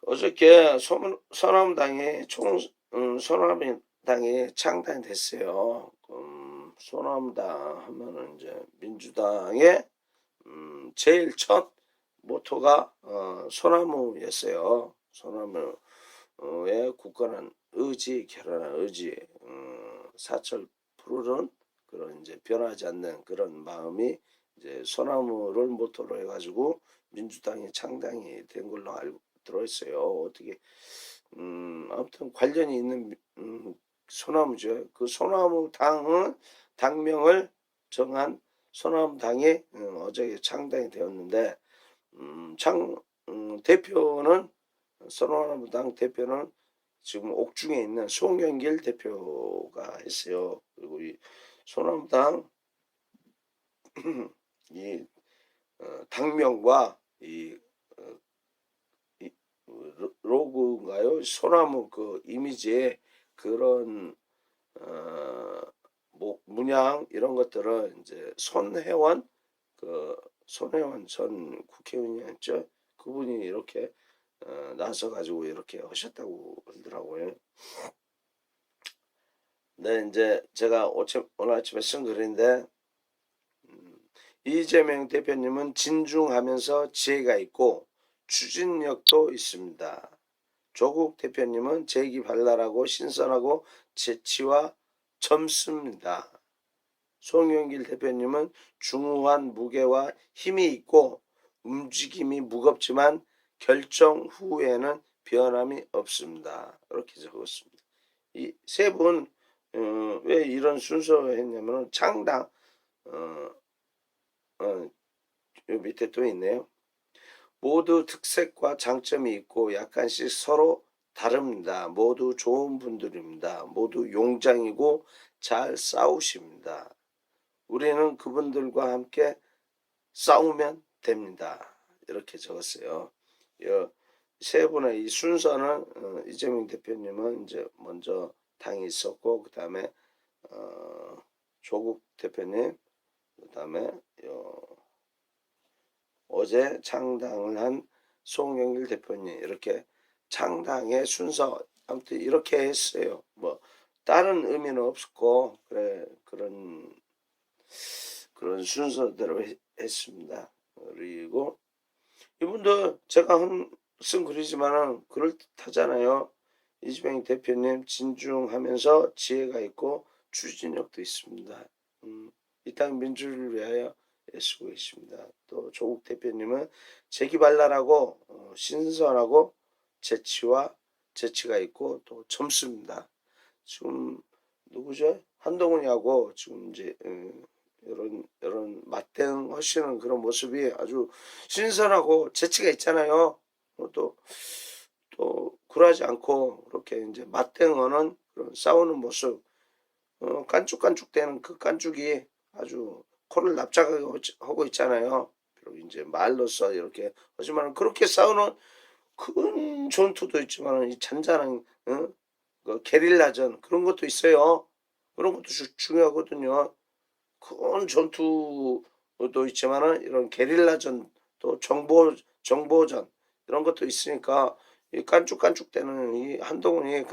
어저께 소나무당이 소나무당이 창단됐어요. 소나무당 하면은 이제 민주당의 제일 첫 모토가 소나무였어요. 소나무의 굳건한 의지, 결연한 의지, 사철 푸르른 그런 이제 변하지 않는 그런 마음이 이제 소나무를 모토로 해가지고 민주당이 창당이 된 걸로 알고 들어있어요. 어떻게 아무튼 관련이 있는 소나무죠. 그 소나무 당은 당명을 정한 소나무당이 어제 창당이 되었는데 대표는 소나무당 대표는 지금 옥중에 있는 송영길 대표가 했어요. 그리고 이 소나무당 이 당명과 이 로고인가요? 소나무 그 이미지에 그런 문양 이런 것들을 이제 손혜원 전 국회의원이었죠. 그분이 이렇게 나서 가지고 이렇게 하셨다고 그러더라고요. 네, 이제 제가 오늘 아침에 쓴 글인데 이재명 대표님은 진중하면서 지혜가 있고 추진력도 있습니다. 조국 대표님은 재기발랄하고 신선하고 재치와 젊습니다. 송영길 대표님은 중후한 무게와 힘이 있고 움직임이 무겁지만 결정 후에는 변함이 없습니다. 이렇게 적었습니다. 이 세 분 왜 이런 순서를 했냐면 창당 요 밑에 또 있네요. 모두 특색과 장점이 있고 약간씩 서로 다릅니다. 모두 좋은 분들입니다. 모두 용장이고 잘 싸우십니다. 우리는 그분들과 함께 싸우면 됩니다. 이렇게 적었어요. 세 분의 이 순서는 이재명 대표님은 이제 먼저 당이 있었고 그 다음에 조국 대표님 그 다음에 어제 창당을 한 송영길 대표님 이렇게 창당의 순서 아무튼 이렇게 했어요. 뭐 다른 의미는 없었고 그래 그런 순서대로 했습니다. 그리고 이분도 제가 쓴 글이지만은 그럴듯하잖아요. 이재명 대표님 진중하면서 지혜가 있고 추진력도 있습니다. 이 땅 민주를 위하여 애쓰고 계십니다. 또 조국 대표님은 재기발랄하고 신선하고 재치가 있고 또 젊습니다. 지금 누구죠? 한동훈이하고 지금 이제 이런 맞대응하시는 그런 모습이 아주 신선하고 재치가 있잖아요. 또 굴하지 않고 그렇게 이제 맞대응하는 그런 싸우는 모습, 깐죽깐죽대는 그 깐죽이 아주 코를 납작하게 하고 있잖아요. 그리고 이제 말로써 이렇게 하지만 그렇게 싸우는 큰 전투도 있지만 이 잔잔한 그 게릴라전 그런 것도 있어요. 그런 것도 중요하거든요. 큰 전투도 있지만은 이런 게릴라전 또 정보전 이런 것도 있으니까 이 깐죽깐죽대는 이 한동훈이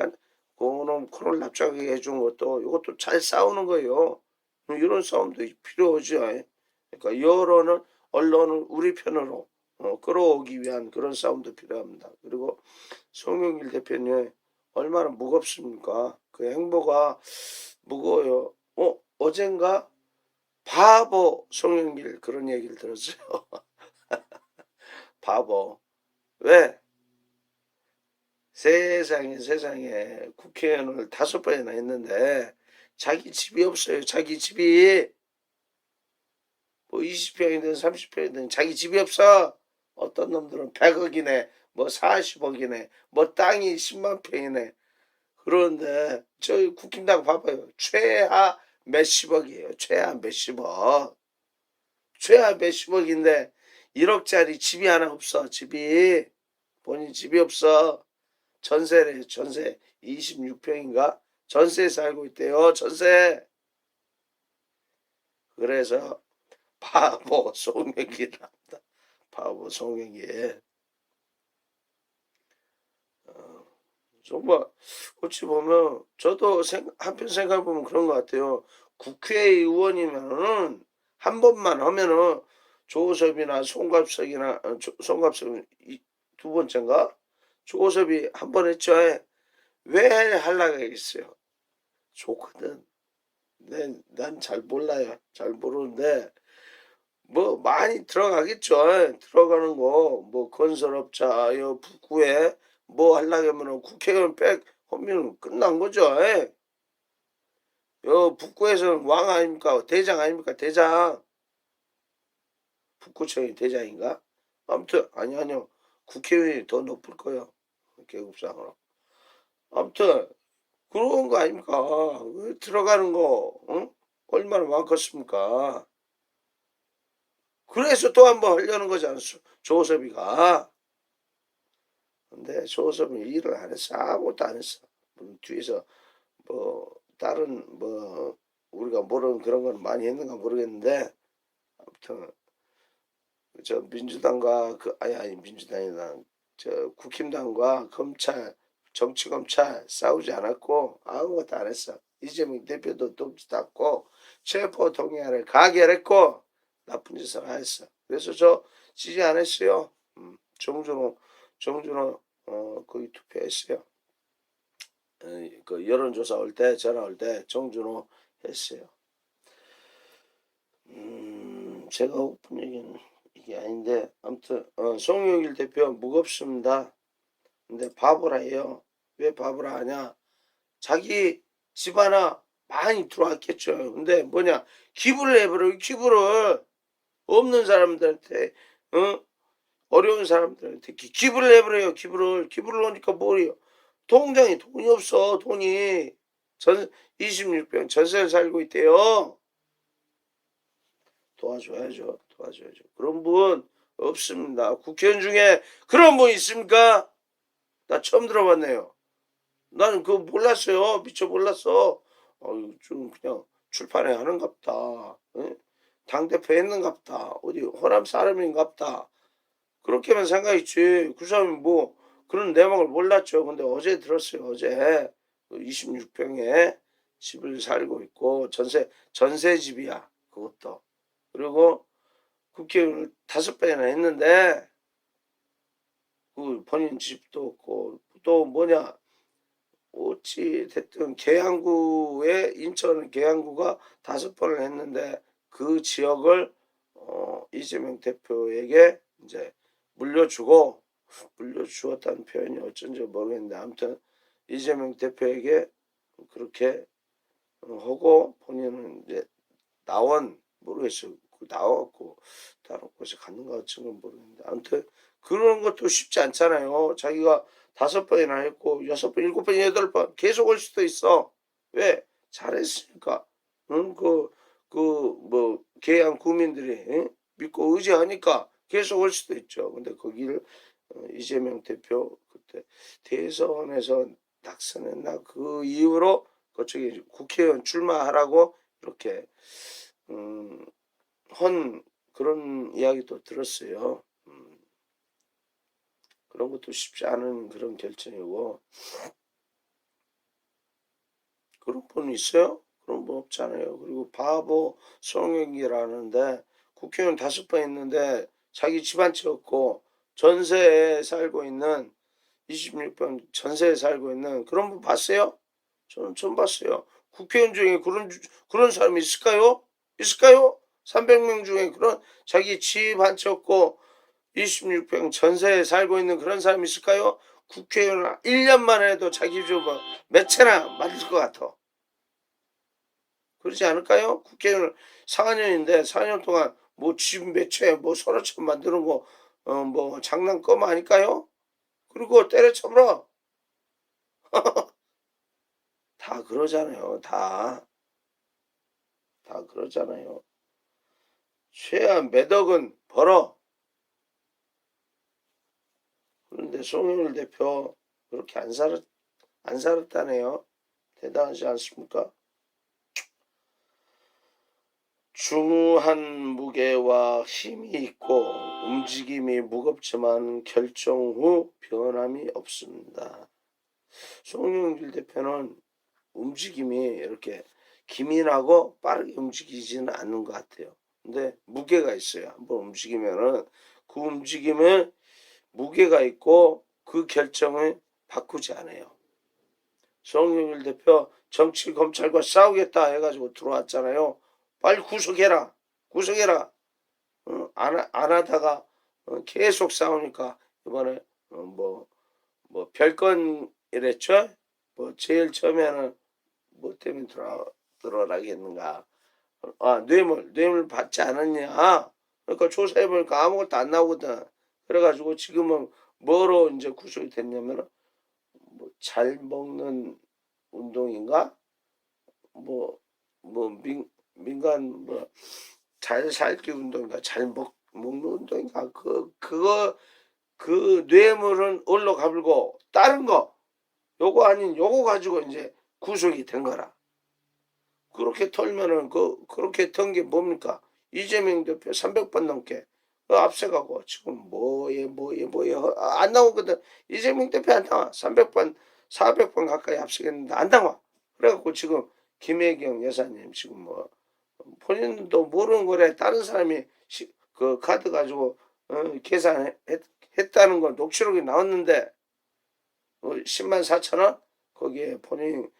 그놈 코를 납작하게 해준 것도 이것도 잘 싸우는 거예요. 이런 싸움도 필요하지. 그러니까 언론을 우리 편으로 끌어오기 위한 그런 싸움도 필요합니다. 그리고 송영길 대표님 얼마나 무겁습니까? 그 행보가 무거워요. 어젠가 바보 송영길 그런 얘기를 들었어요. 바보. 왜? 세상에 국회의원을 5번이나 했는데 자기 집이 없어요. 자기 집이 뭐 20평이든 30평이든 자기 집이 없어. 어떤 놈들은 100억이네 뭐 40억이네 뭐 땅이 10만 평이네. 그런데 저희 국힘당 봐봐요. 최하 몇십억이에요. 최하 몇십억. 최하 몇십억인데 1억짜리 집이 하나 없어. 집이 본인 집이 없어. 전세래. 전세 26평인가 전세에 살고 있대요. 전세. 그래서 바보 송영길이랍니다. 바보 송영길. 정말 어찌 보면 저도 한편 생각해 보면 그런 것 같아요. 국회의원이면은 한 번만 하면은 조호섭이나 송갑석이나 송갑석은 두 번째인가? 조호섭이 한 번 했죠. 왜 하려고 했어요? 좋거든. 난 잘 몰라요. 잘 모르는데 뭐 많이 들어가겠죠. 들어가는 거 뭐 건설업자 요 북구에 뭐 하려고 하면은 국회의원 백 하면 끝난 거죠. 요 북구에서는 왕 아닙니까? 대장 아닙니까? 대장. 북구청이 대장인가? 아무튼 아니요. 국회의원이 더 높을 거예요. 계급상으로. 아무튼 그런 거 아닙니까? 들어가는 거 응? 얼마나 많겠습니까? 그래서 또 한 번 하려는 거지 않았어? 조섭이가. 근데 조섭이 일을 안 했어. 아무것도 안 했어. 물론 뒤에서 뭐 다른 뭐 우리가 모르는 그런 건 많이 했는가 모르겠는데 아무튼 저 민주당과 아니 민주당이나 저 국힘당과 검찰 정치검찰 싸우지 않았고 아무것도 안 했어. 이재명 대표도 돕지도 않고 체포 동의안을 가결했고 나쁜 짓을 안 했어. 그래서 저 지지 안 했어요. 정준호 거기 투표했어요. 그 여론조사 올 때 전화 올 때 정준호 했어요. 제가 하고 싶은 얘기는 이게 아닌데 아무튼 송영길 대표 무겁습니다. 근데 바보라 해요. 왜 바보라 하냐? 자기 집 하나 많이 들어왔겠죠. 근데 뭐냐 기부를 해버려. 기부를 없는 사람들한테 어려운 사람들한테 기부를 해버려요. 기부를 하니까 뭐래요? 통장에 돈이 없어. 돈이 26병 전세를 살고 있대요. 도와줘야죠. 그런 분 없습니다. 국회의원 중에 그런 분 있습니까? 나 처음 들어봤네요. 나는 그거 몰랐어요. 미처 몰랐어. 좀 그냥 출판에 하는갑다. 당대표 했는갑다. 어디 호남 사람인갑다. 그렇게만 생각했지. 그 사람이 뭐 그런 내막을 몰랐죠. 근데 어제 들었어요. 어제 26평에 집을 살고 있고 전세 집이야. 그것도. 그리고 국회의원을 5번이나 했는데 그 본인 집도 없고 또 뭐냐 어찌 됐든 계양구에 인천 계양구가 5번을 했는데 그 지역을 이재명 대표에게 이제 물려주었다는 표현이 어쩐지 모르겠는데 아무튼 이재명 대표에게 그렇게 하고 본인은 이제 모르겠어요. 나와갖고 다른 곳에 갔는가 어쩐 건 모르겠는데 아무튼 그런 것도 쉽지 않잖아요. 자기가 5번이나 했고 6번, 7번, 8번 계속 올 수도 있어. 왜? 잘했으니까. 응? 뭐 계양 구민들이 믿고 의지하니까 계속 올 수도 있죠. 근데 거기를 이재명 대표 그때 대선에서 낙선했나 그 이후로 그쪽에 국회의원 출마하라고 이렇게 헌 그런 이야기도 들었어요. 그런 것도 쉽지 않은 그런 결정이고 그런 분 있어요? 그런 분 없잖아요. 그리고 바보 송영기라는데 국회의원 5번 있는데 자기 집 한 채 없고 전세에 살고 있는 26번 전세에 살고 있는 그런 분 봤어요? 저는 처음 봤어요. 국회의원 중에 그런 사람이 있을까요? 300명 중에 그런 자기 집 한 채 없고 26평 전세에 살고 있는 그런 사람이 있을까요? 국회의원 1년만 해도 자기 집 몇 채나 만들 것 같아. 그렇지 않을까요? 국회의원 4년인데 4년 동안 뭐 집 몇 채, 뭐 서너 채 만드는 거, 뭐 장난감 아닐까요? 그리고 때려쳐버려. 다 그러잖아요. 다 그러잖아요. 최한 몇 억은 벌어. 그런데 송영길 대표 그렇게 안 살았다네요. 대단하지 않습니까? 중후한 무게와 힘이 있고 움직임이 무겁지만 결정 후 변함이 없습니다. 송영길 대표는 움직임이 이렇게 기민하고 빠르게 움직이지는 않는 것 같아요. 근데 무게가 있어요. 한번 움직이면은 그 움직임에 무게가 있고 그 결정을 바꾸지 않아요. 송영길 대표 정치 검찰과 싸우겠다 해가지고 들어왔잖아요. 빨리 구속해라. 구속해라. 안 하다가 계속 싸우니까 이번에 별건이랬죠. 뭐 제일 처음에는 뭐 때문에 들어라겠는가. 뇌물 받지 않았냐. 그러니까 조사해보니까 아무것도 안 나오거든. 그래가지고 지금은 뭐로 이제 구속이 됐냐면은 뭐 잘 먹는 운동인가? 민간 잘 살기 운동인가? 잘 먹는 운동인가? 그 뇌물은 올로 가불고 다른 거 요거 아닌 요거 가지고 이제 구속이 된 거라. 그렇게 털면은 그렇게 턴 게 뭡니까? 이재명 대표 300번 넘게 앞서가고 지금 뭐에 안 나오거든. 이재명 대표 안 나와. 300번 400번 가까이 앞서겠는데 안 나와. 그래갖고 지금 김혜경 여사님 지금 뭐 본인도 모르는 거래. 다른 사람이 그 카드 가지고 계산했다는 건 녹취록이 나왔는데 10만 4천 원 거기에 본인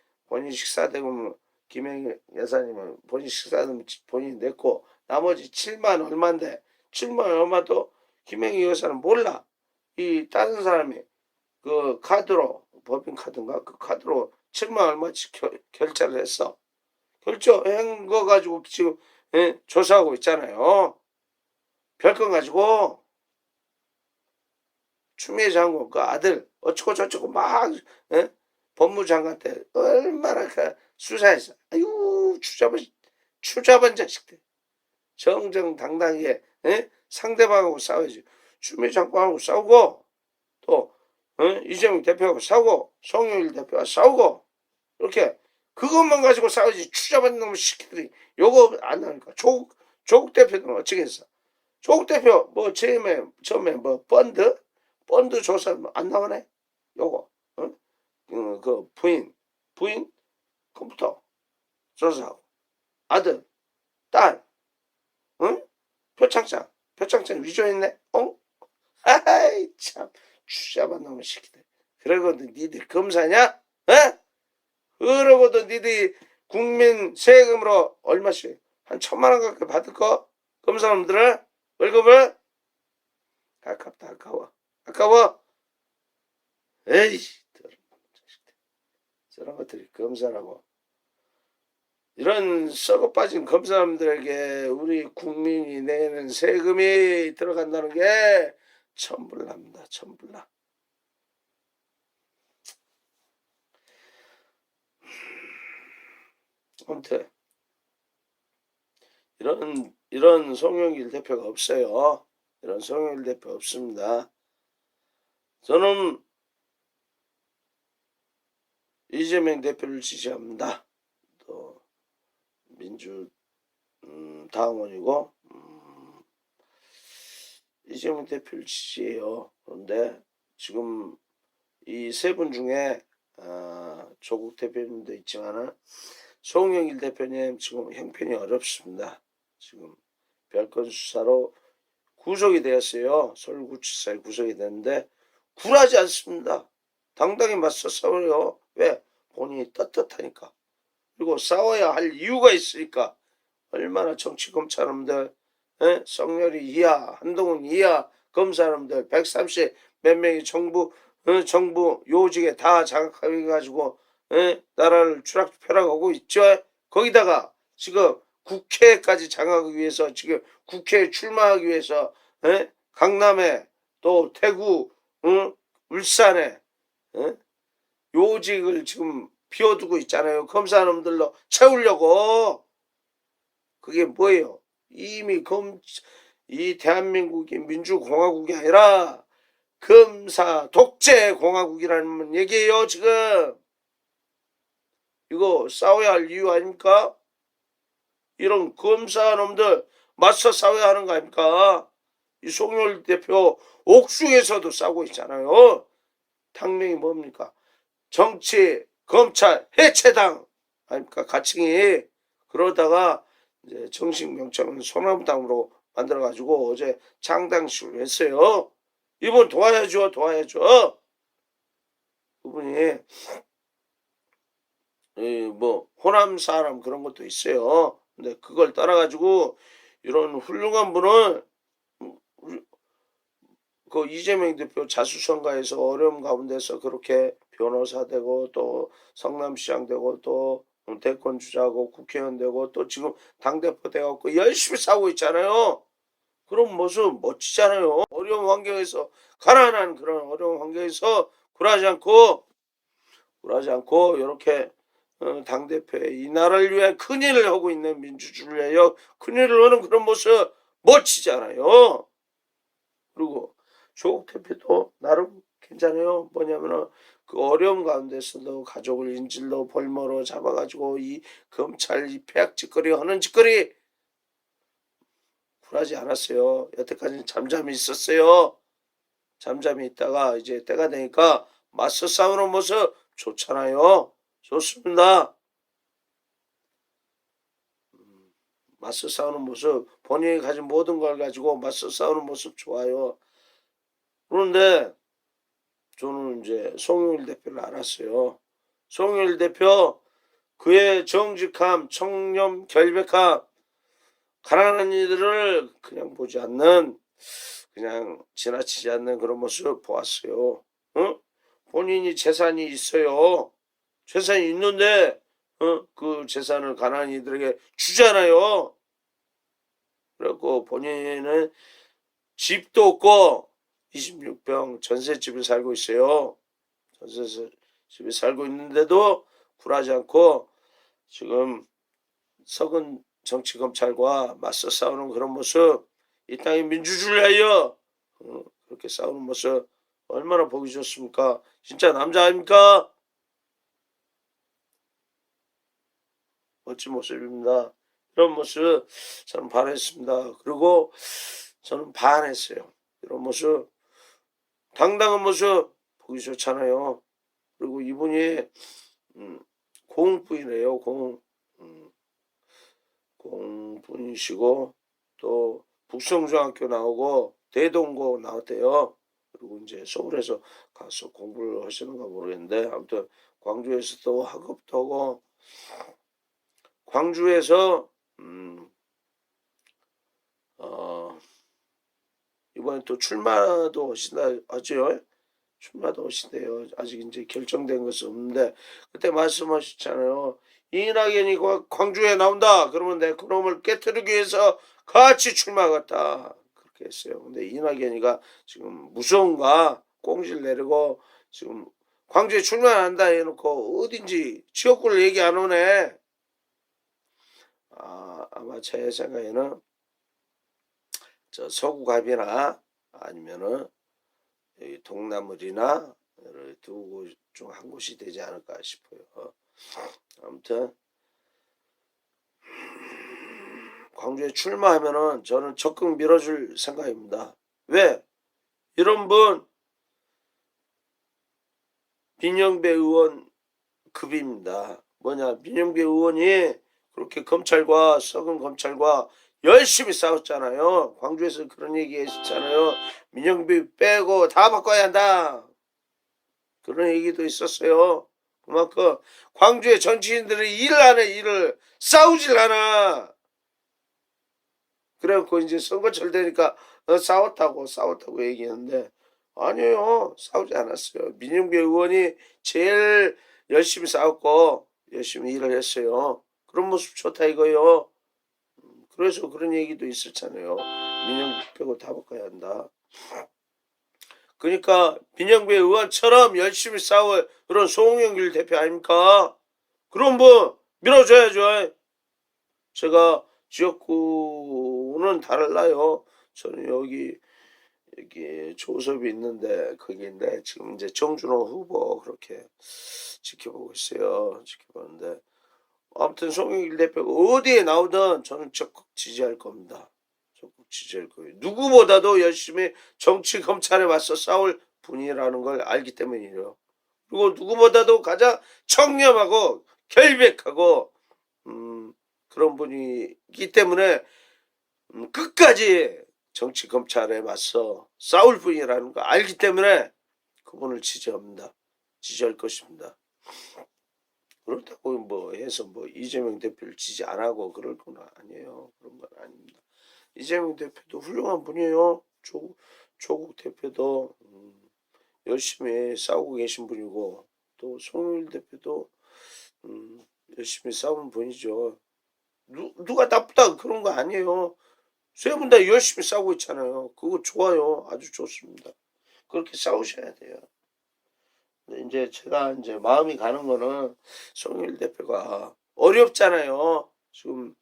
식사대금 김혜경 여사님은 본인 식사대금 본인이 냈고 나머지 7만 얼마인데 7만 얼마도 김혜경 여사는 몰라. 이 다른 사람이 그 카드로 법인 카드인가 그 카드로 7만 얼마치 결제를 했어. 결제한 거 가지고 지금 조사하고 있잖아요. 별건 가지고 추미애 장관 그 아들 어쩌고 저쩌고 막 법무장관 때 얼마나 수사했어. 아유 추잡한 자식들. 정정당당하게 상대방하고 싸워야지. 추미애 장관하고 싸우고 또 이재명 대표하고 싸우고 송영길 대표와 싸우고 이렇게 그것만 가지고 싸우지. 추잡한 놈의 새끼들이 요거 안 나오니까 조국 대표는 어쩌겠어. 조국 대표 뭐 처음에 뭐 펀드 조사 안 나오네. 요거 그 부인 컴퓨터 조사하고 아들 딸 표창장 위조했네. 아이 참 추잡한 놈의 새끼들. 그러고도 니들 검사냐? 그러고도 니들이 국민 세금으로 얼마씩 한 1,000만 원 가까이 받을 거? 검사놈들은 월급을? 아깝다. 아까워. 에이 저런 것들이 검사라고. 이런 썩어 빠진 검사님들에게 우리 국민이 내는 세금이 들어간다는 게 천불납니다. 천불나. 아무튼 이런 송영길 대표가 없어요. 이런 송영길 대표 없습니다. 저는 이재명 대표를 지지합니다. 또 민주당원이고 이재명 대표를 지지해요. 그런데 지금 이 세 분 중에 조국 대표님도 있지만은 송영길 대표님 지금 형편이 어렵습니다. 지금 별건 수사로 구속이 되었어요. 서울구치소에 구속이 됐는데 굴하지 않습니다. 당당히 맞서 싸워요. 왜? 본인이 떳떳하니까. 그리고 싸워야 할 이유가 있으니까. 얼마나 정치 검찰놈들 썩렬이 이하 한동훈 이하 검사놈들 130 몇 명이 정부 요직에 다 장악해가지고 나라를 추락하고 있죠. 거기다가 지금 국회까지 장악하기 위해서 지금 국회에 출마하기 위해서 강남에 또 대구 울산에 요직을 지금 비워두고 있잖아요. 검사놈들로 채우려고. 그게 뭐예요? 이미 이 대한민국이 민주공화국이 아니라 검사 독재 공화국이라는 얘기예요. 지금 이거 싸워야 할 이유 아닙니까? 이런 검사놈들 맞서 싸워야 하는 거 아닙니까? 이 송영길 대표 옥중에서도 싸우고 있잖아요. 당명이 뭡니까? 정치, 검찰, 해체당 아닙니까? 가칭이. 그러다가 이제 정신경찰은 소나무당으로 만들어가지고 어제 창당식을 했어요. 이분 도와야죠, 도와야죠. 그분이 뭐 호남 사람 그런 것도 있어요. 근데 그걸 따라가지고 이런 훌륭한 분을 그 이재명 대표 자수성가해서 어려움 가운데서 그렇게 변호사 되고 또 성남시장 되고 또 대권 주자고 국회의원 되고 또 지금 당대표 돼갖고 열심히 싸우고 있잖아요. 그런 모습 멋지잖아요. 어려운 환경에서 가난한 그런 어려운 환경에서 굴하지 않고 이렇게 당대표에 이 나라를 위해 큰일을 하고 있는 민주주의를 위하여 큰일을 하는 그런 모습 멋지잖아요. 그리고 조국 대표도 나름 괜찮아요. 뭐냐면은 그 어려움 가운데서도 가족을 인질로 볼모로 잡아가지고 이 검찰 이 폐악 짓거리 하는 짓거리 굴하지 않았어요. 여태까지는 잠잠히 있었어요. 잠잠히 있다가 이제 때가 되니까 맞서 싸우는 모습 좋잖아요. 좋습니다. 맞서 싸우는 모습, 본인이 가진 모든 걸 가지고 맞서 싸우는 모습 좋아요. 그런데 저는 이제 송영길 대표를 알았어요. 송영길 대표 그의 정직함, 청렴, 결백함, 가난한 이들을 그냥 보지 않는, 그냥 지나치지 않는 그런 모습을 보았어요. 본인이 재산이 있어요. 재산이 있는데 그 재산을 가난한 이들에게 주잖아요. 그래갖고 본인은 집도 없고 26평 전셋집에 살고 있어요. 전셋집에 살고 있는데도 굴하지 않고 지금 썩은 정치검찰과 맞서 싸우는 그런 모습, 이 땅의 민주주의를 위하여 그렇게 싸우는 모습 얼마나 보기 좋습니까? 진짜 남자 아닙니까? 멋진 모습입니다. 이런 모습 저는 반했습니다. 그리고 저는 반했어요. 이런 모습, 당당한 모습 보기 좋잖아요. 그리고 이분이 공분이래요. 공분이시고 또 북성중학교 나오고 대동고 나왔대요. 그리고 이제 서울에서 가서 공부를 하시는가 모르겠는데 아무튼 광주에서도 학업도 하고 광주에서 이번에 또 출마도 하신다 하죠. 출마도 하신대요. 아직 이제 결정된 것은 없는데 그때 말씀하셨잖아요. 이낙연이 광주에 나온다. 그러면 내 그놈을 깨뜨리기 위해서 같이 출마하겠다. 그렇게 했어요. 근데 이낙연이가 지금 무서운가 꽁지를 내리고 지금 광주에 출마 안 한다 해놓고 어딘지 지역구를 얘기 안 오네. 아마 제 생각에는 저 서구갑이나 아니면은 동나물이나 두 곳 중 한 곳이 되지 않을까 싶어요. 아무튼 광주에 출마하면은 저는 적극 밀어줄 생각입니다. 왜? 이런 분 민영배 의원 급입니다. 뭐냐, 민영배 의원이 그렇게 검찰과 썩은 검찰과 열심히 싸웠잖아요. 광주에서 그런 얘기 했었잖아요. 민영배 빼고 다 바꿔야 한다. 그런 얘기도 있었어요. 그만큼 광주의 정치인들이 일을 안 해, 일을. 싸우질 않아. 그래갖고 이제 선거철 되니까 싸웠다고 얘기했는데 아니에요. 싸우지 않았어요. 민영배 의원이 제일 열심히 싸웠고 열심히 일을 했어요. 그런 모습 좋다 이거요. 그래서 그런 얘기도 있었잖아요. 민영배 빼고 다 바꿔야 한다. 그러니까 민영배 의원처럼 열심히 싸울 그런 송영길 대표 아닙니까? 그런 분 밀어줘야죠. 제가 지역구는 달라요. 저는 여기 조섭이 있는데 거기인데 지금 이제 정준호 후보 그렇게 지켜보고 있어요. 지켜보는데 아무튼 송영길 대표가 어디에 나오든 저는 적극 지지할 겁니다. 적극 지지할 거예요. 누구보다도 열심히 정치 검찰에 맞서 싸울 분이라는 걸 알기 때문이에요. 그리고 누구보다도 가장 청렴하고 결백하고 그런 분이기 때문에 끝까지 정치 검찰에 맞서 싸울 분이라는 거 알기 때문에 그분을 지지합니다. 지지할 것입니다. 그렇다고 뭐 해서 뭐 이재명 대표를 지지 안 하고 그럴 건 아니에요. 그런 건 아닙니다. 이재명 대표도 훌륭한 분이에요. 조국 대표도 열심히 싸우고 계신 분이고 또 송영길 대표도 열심히 싸우는 분이죠. 누가 나쁘다 그런 거 아니에요. 세 분 다 열심히 싸우고 있잖아요. 그거 좋아요. 아주 좋습니다. 그렇게 싸우셔야 돼요. 근데 이제 제가 이제 마음이 가는 거는 송영길 대표가 어렵잖아요. 지금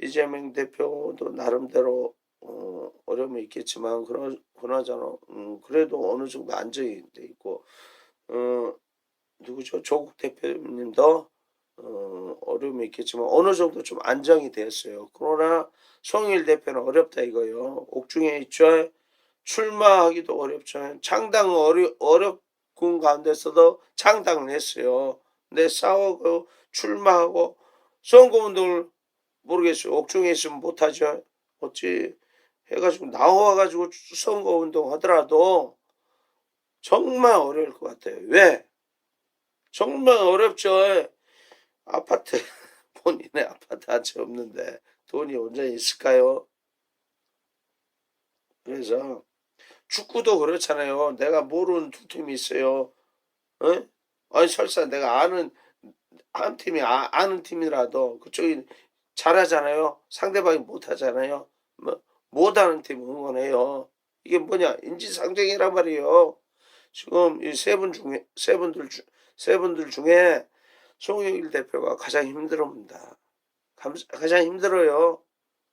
이재명 대표도 나름대로 어려움이 있겠지만 그나저나 그래도 어느 정도 안정이 돼 있고 누구죠? 조국 대표님도 어려움이 있겠지만 어느 정도 좀 안정이 됐어요. 그러나 송영길 대표는 어렵다 이거요. 옥중에 있죠. 출마하기도 어렵죠. 창당 어렵군 가운데서도 창당을 했어요. 근데 싸우고 출마하고 선거운동을 모르겠어요. 옥중에 있으면 못하죠. 어찌 해가지고 나와가지고 선거운동 하더라도 정말 어려울 것 같아요. 왜? 정말 어렵죠. 아파트 본인의 아파트 한 채 없는데 돈이 온전히 있을까요? 그래서 축구도 그렇잖아요. 내가 모르는 두 팀이 있어요. 어? 아니 설사 내가 아는 한 팀이 아는 팀이라도 그쪽이 잘하잖아요. 상대방이 못하잖아요. 뭐 못하는 팀 응원해요. 이게 뭐냐 인지상정이란 말이에요. 지금 이 세 분들 중에 송영길 대표가 가장 힘들어합니다. 가장 힘들어요.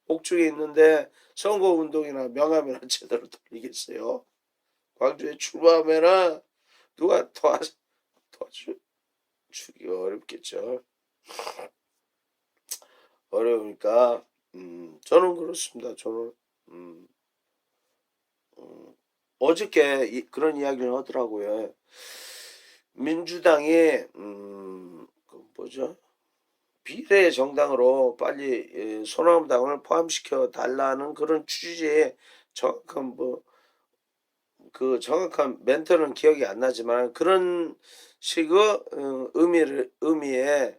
옥중에 있는데 선거운동이나 명함이나 제대로 돌리겠어요. 광주에 출마하면은 누가 도와주기가 어렵겠죠. 어려우니까 저는 그렇습니다. 저는 어저께 그런 이야기를 하더라고요. 민주당이 그 뭐죠? 비례 정당으로 빨리 소나무당을 포함시켜 달라는 그런 취지의 정확한 그 정확한 멘트는 기억이 안 나지만 그런 식의 의미에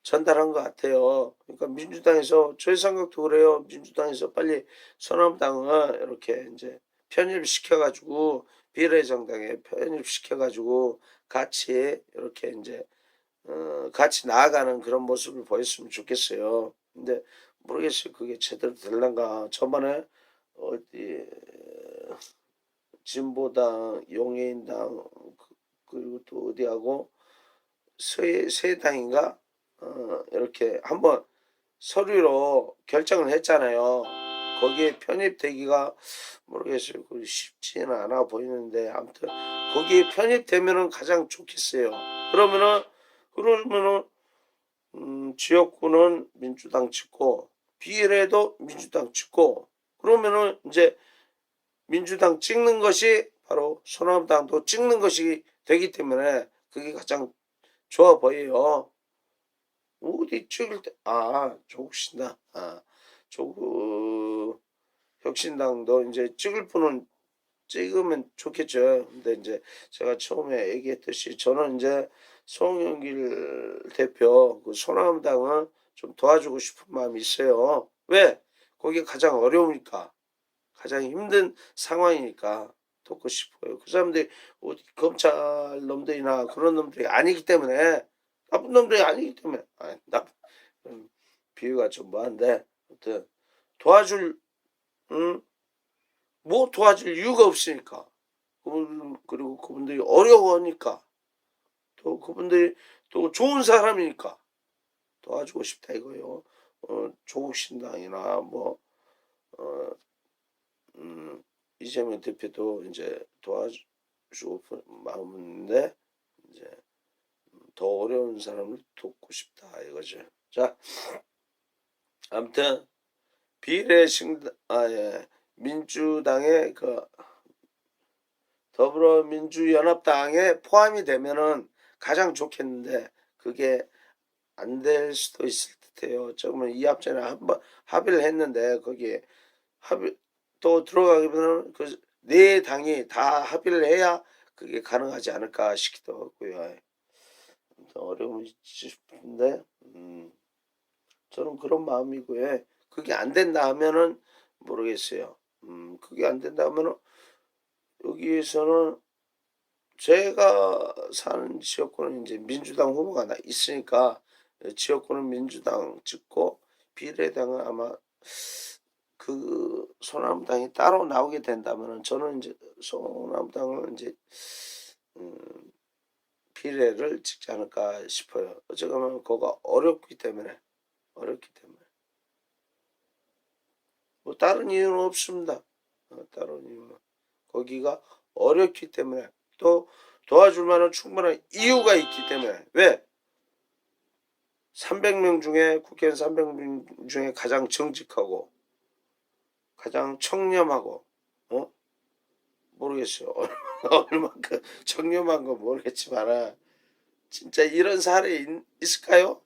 전달한 것 같아요. 그러니까 민주당에서 저희 생각도 그래요. 민주당에서 빨리 소나무당을 이렇게 이제 편입시켜가지고 비례정당에 편입시켜가지고 같이 이렇게 이제 같이 나아가는 그런 모습을 보였으면 좋겠어요. 근데 모르겠어요. 그게 제대로 될란가. 저번에 어디 진보당, 용해인당 그리고 또 어디하고 세 당인가 이렇게 한번 서류로 결정을 했잖아요. 거기에 편입되기가 모르겠어요. 쉽지는 않아 보이는데 아무튼 거기에 편입되면은 가장 좋겠어요. 그러면은 지역구는 민주당 찍고 비례도 민주당 찍고 그러면은 이제 민주당 찍는 것이 바로 소나무당도 찍는 것이 되기 때문에 그게 가장 좋아 보여요. 어디 찍을 때 조국신당 조국 혁신당도 이제 찍을 분은 찍으면 좋겠죠. 근데 이제 제가 처음에 얘기했듯이 저는 이제 송영길 대표 그 소나무당을 좀 도와주고 싶은 마음이 있어요. 왜? 거기 가장 어려우니까 가장 힘든 상황이니까 돕고 싶어요. 그 사람들이 어디 검찰 놈들이나 그런 놈들이 아니기 때문에 나쁜 놈들이 아니기 때문에 비유가 좀 뭐한데 아무튼 도와줄 뭐 도와줄 이유가 없으니까 그리고 그분들이 어려워하니까 또 그분들이 또 좋은 사람이니까 도와주고 싶다 이거요. 조국신당이나 뭐 이재명 대표도 이제 도와주고 마음인데 이제 더 어려운 사람을 돕고 싶다 이거죠. 자, 아무튼 민주당의 그 더불어민주연합당에 포함이 되면은 가장 좋겠는데 그게 안 될 수도 있을 듯해요. 조금은 이합 전에 한번 합의를 했는데 거기에 합의 또 들어가기는 그 네 당이 다 합의를 해야 그게 가능하지 않을까 싶기도 하고요. 어려움이 있지 싶은데 저는 그런 마음이고요. 그게 안 된다 하면은 모르겠어요. 그게 안 된다 하면은 여기에서는 제가 사는 지역구는 이제 민주당 후보가 있으니까 지역구는 민주당 찍고 비례당은 아마 그 소나무당이 따로 나오게 된다면은 저는 이제 소나무당을 이제 음, 비례를 찍지 않을까 싶어요. 어쩌면 그거가 어렵기 때문에 뭐 다른 이유는 없습니다. 다른 이유는 거기가 어렵기 때문에 또 도와줄 만한 충분한 이유가 있기 때문에 왜 300명 중에 국회의원 300명 중에 가장 정직하고 가장 청렴하고 모르겠어요. 얼마큼 청렴한 건 모르겠지만 진짜 이런 사례 있을까요?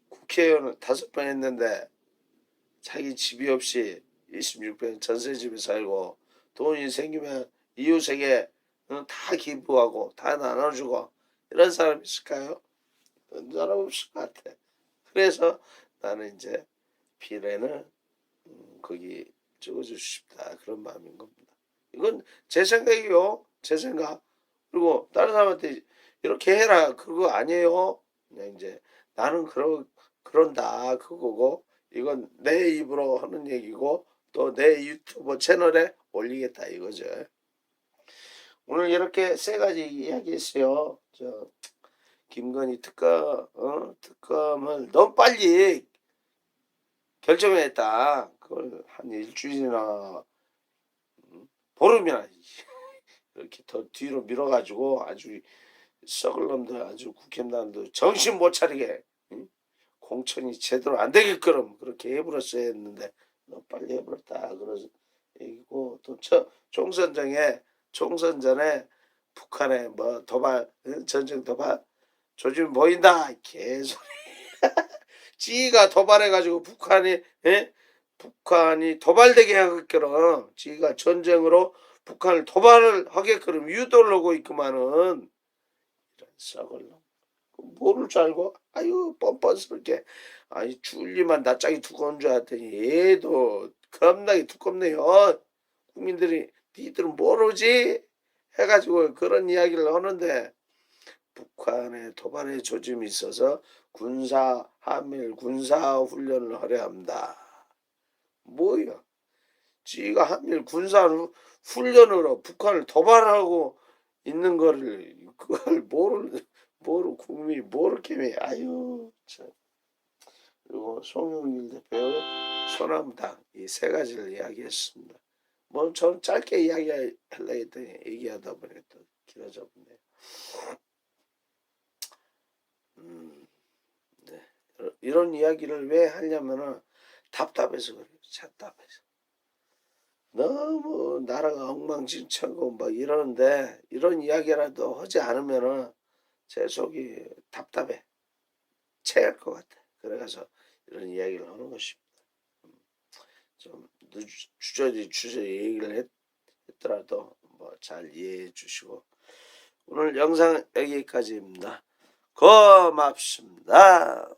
국회의원을 5번 했는데 자기 집이 없이 26평 전세집에 살고 돈이 생기면 이웃에게 다 기부하고 다 나눠주고 이런 사람 있을까요? 사람 없을 것 같아. 그래서 나는 이제 비례는 거기 적어주고 싶다 그런 마음인 겁니다. 이건 제 생각이요. 제 생각. 그리고 다른 사람한테 이렇게 해라 그거 아니에요. 그냥 이제 나는 그런다 그거고 이건 내 입으로 하는 얘기고 또 내 유튜브 채널에 올리겠다 이거죠. 오늘 이렇게 세 가지 이야기했어요. 저 김건희 특검을 너무 빨리 결정했다. 그걸 한 일주일이나 보름이나 이렇게 더 뒤로 밀어가지고 아주 썩을 놈들 아주 국힘당들 정신 못 차리게 공천이 제대로 안 되게끔 그렇게 해버렸어야 했는데 너무 빨리 해버렸다. 그래서 얘기고 또 총선 전에 북한에 뭐 도발 전쟁 도발 조짐 보인다 개소리. 지가 도발해가지고 북한이 도발되게 하게끔 지가 전쟁으로 북한을 도발을 하게끔 유도를 하고 있구만은 이런 썩을 놈. 뭐를 줄 알고 아유 뻔뻔스럽게 아니 줄리만 낯짝이 두꺼운 줄 알았더니 얘도 겁나게 두껍네요. 국민들이 니들은 모르지 해가지고 그런 이야기를 하는데 북한의 도발의 조짐이 있어서 한미일 군사훈련을 하려 합니다. 뭐야? 지가 한미일 군사훈련으로 북한을 도발하고 있는 거를 그걸 모르 국민이 모르겠네. 아유 참. 그리고 송영길 대표 소나무당 이 세 가지를 이야기했습니다. 뭐 저는 짧게 이야기하려고 했더니 얘기하다 보니까 또 길어져 버네. 네. 이런 이야기를 왜 하냐면은 답답해서 그래요. 답답해서. 너무 나라가 엉망진창고 막 이러는데 이런 이야기라도 하지 않으면은 제 속이 답답해. 체할 것 같아. 그래서 이런 이야기를 하는 것입니다. 좀 주저리 얘기를 했더라도 뭐 잘 이해해 주시고 오늘 영상 여기까지입니다. 고맙습니다.